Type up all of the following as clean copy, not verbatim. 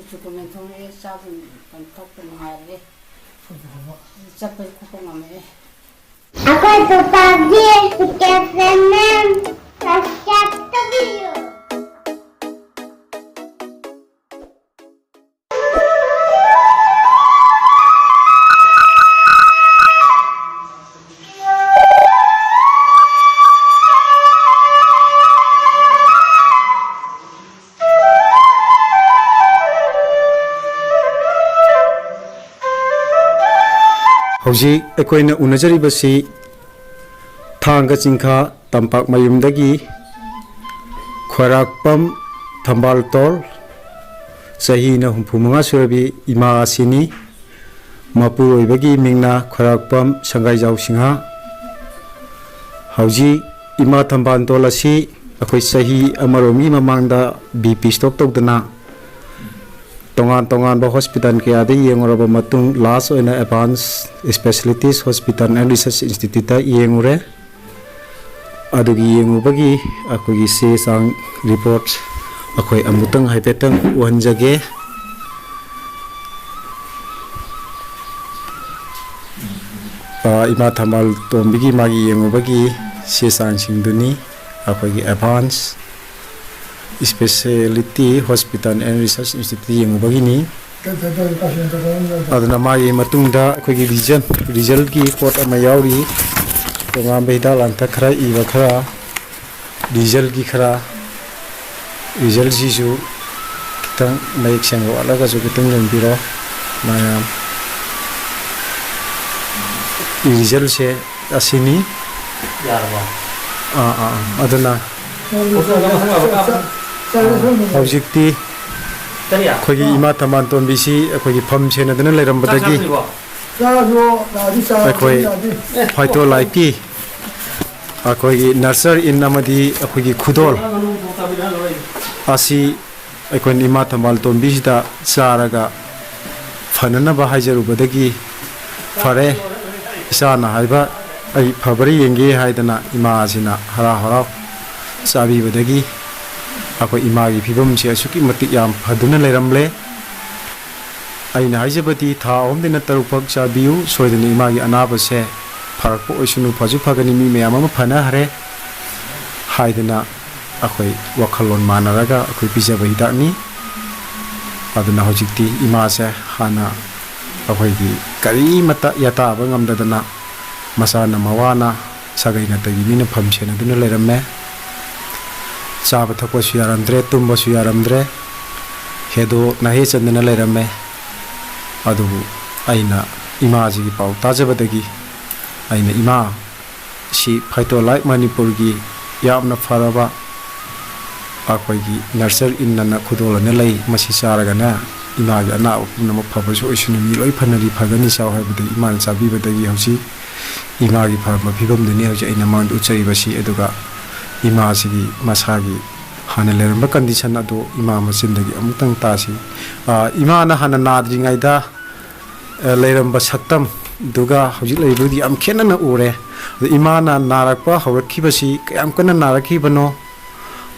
죽으면 돈에 싸든 건턱도 하게 잡고 구멍에 아까 도다지 스케스는 다시atobiyo. Hauji akoina unajaribasi thanga chingkha tampak mayumdagi khorakpam thambal tol sahina humpumanga surabi ima asini mapu oibagi mingna khorakpam sangai jau singha hauji ima thambal tol asi akoi sahi amaromi mamangda BP stop tokdana tongan ba hospital ke ade yengoraba matung last oina advanced specialties hospital and research institute ta yengure adugi yengubagi akogi se sang report akoi amutang haipetang wanjage ima thamal tombigi magi yengubagi se sang singduni akogi advanced specialty hospital and research institute yengubagini aduna magi matungda akogi result ki report ama yauri tonga beida lanta khara iba khara result ki khara result jisu kitang maik sengo alaga ju kitang lembiro maya result se asini yarwa aduna hojikti khogi ima taman ton bisi khogi pham chena dana leram badagi khoi phaito laiki khogi nursery in amadi khogi khudol asi khoi ima tamal ton bisi da saraga phanana ba hajaru badagi fare isana haiba ai phabari yenge haidana ima asina hara hara sabi badagi akoi imagi phibam che asuki mati yam phaduna leramle aina haijabati tha omdina tarupak chabiu soidani imagi anaba se farakpo oisunu phaju phagani mi meyam ama phana hare haidana akoi wakhalon manaraga akoi pijaba hidani aduna hojikti ima se hana akoi gi kari mata yata ba ngamdadana masana mawana sagaina tagi mina phamchena duna leramme chaba thakwa su yaramdre tumba su yaramdre hedo nahe chandana lerame adu aina ima ji gi pau tajabadagi aina ima si phaito like manipur gi yamna faraba akoi gi nursery inna khudol na lei masi saraga na ima ga na upna ma phaba so isunu mi loi phanari phagani saw habade ima chabi badagi hausi ima gi phaba phibam duni hausi aina mang uchari basi eduga ima sigi masagi hana leramba condition ado ima masindagi amutang tasi ima na hana nadringai da leramba saktam duga hojik leibudi am khena na ure ima na narakpa hawrakibasi kayam kana narakibano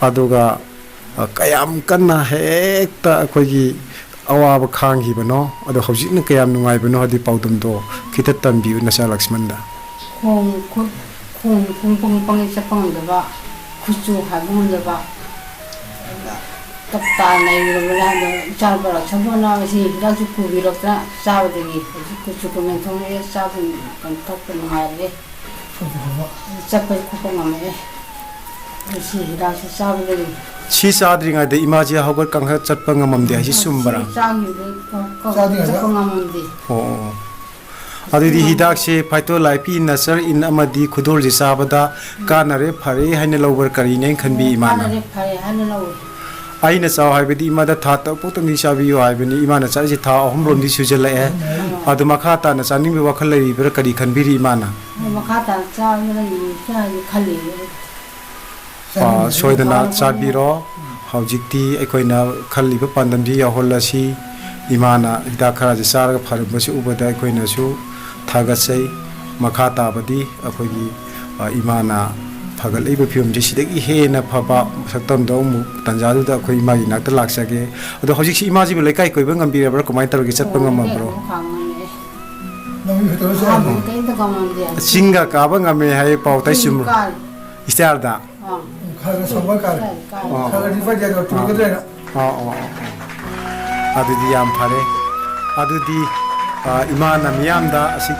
aduga kayam kana hekta akogi awaba khangibano ado hojik na kayam nungai bano adi paudum do kita tambi nasa laksmanda khong pang sapang daba kuchu hagunjaba tapta nei rala charbara chabona si rasu kubirokta sabdegi kuchu komen thone sabun kontok nahare chapel kupongame si rasu sabdegi si sadringa de imaji hagar kangha chatpa ngamamde hi sumbara adudi hidak se phaito laipi nasar in amadi khudol ji sabada kanare phare haina lower kari nei khanbi imana aina saw haibedi imada tha ta potami sabi yo haibeni imana cha ji tha ahum rom di sujala e adu makha ta na chaning bi wakhal lai ber kari khanbiri imana makha ta cha ni cha khali soidana chabiro haujikti ekoina khalli ba pandam ji yaholasi imana hidak khara ji sar ga pharabasi ubada ekoina su thagasai makha tabadi akogi imana ꯐꯒꯠꯂꯛꯏꯕ ꯐꯤꯕꯝꯁꯦ ꯁꯤꯗꯒꯤ ꯍꯦꯟꯅ ꯐꯕ ꯁꯛꯇꯝꯗꯣ ꯑꯃꯨꯛ ꯇꯥꯟꯖꯥꯗꯨꯗ ꯑꯩꯈꯣꯏ ꯏꯃꯥꯒꯤ ꯅꯥꯛꯇ ꯂꯥꯛꯆꯒꯦ ꯑꯗꯣ ꯍꯧꯖꯤꯛꯁꯤ ꯏꯃꯥꯁꯤꯕꯨ ꯂꯩꯀꯥꯏ ꯀꯣꯏꯕ ꯉꯝꯕꯤꯔꯕ꯭ꯔꯥ ꯀꯃꯥꯏꯅ ꯇꯧꯔꯒꯦ ꯆꯠꯄ ꯉꯝꯃꯕ꯭ꯔꯣ ꯆꯤꯡꯒ ꯀꯥꯕ ꯉꯝꯃꯦ ꯍꯥꯏ ꯄꯥꯎ ꯇꯥꯏ ꯆꯨꯝꯕ꯭ꯔꯣ ꯏꯁꯇꯤꯌꯥꯔꯗ ꯈꯔ ꯁꯣꯟꯕ ꯀꯥꯔꯦ ꯈꯔꯗꯤ ꯐꯖꯅ ꯇꯨꯒꯗ꯭ꯔꯦꯅ ꯑꯗꯨꯗꯤ ꯌꯥꯝ ꯐꯔꯦ ꯑꯗꯨꯗꯤ ꯏꯃꯥꯅ ꯃꯤꯌꯥꯝꯗ ꯑꯁꯤ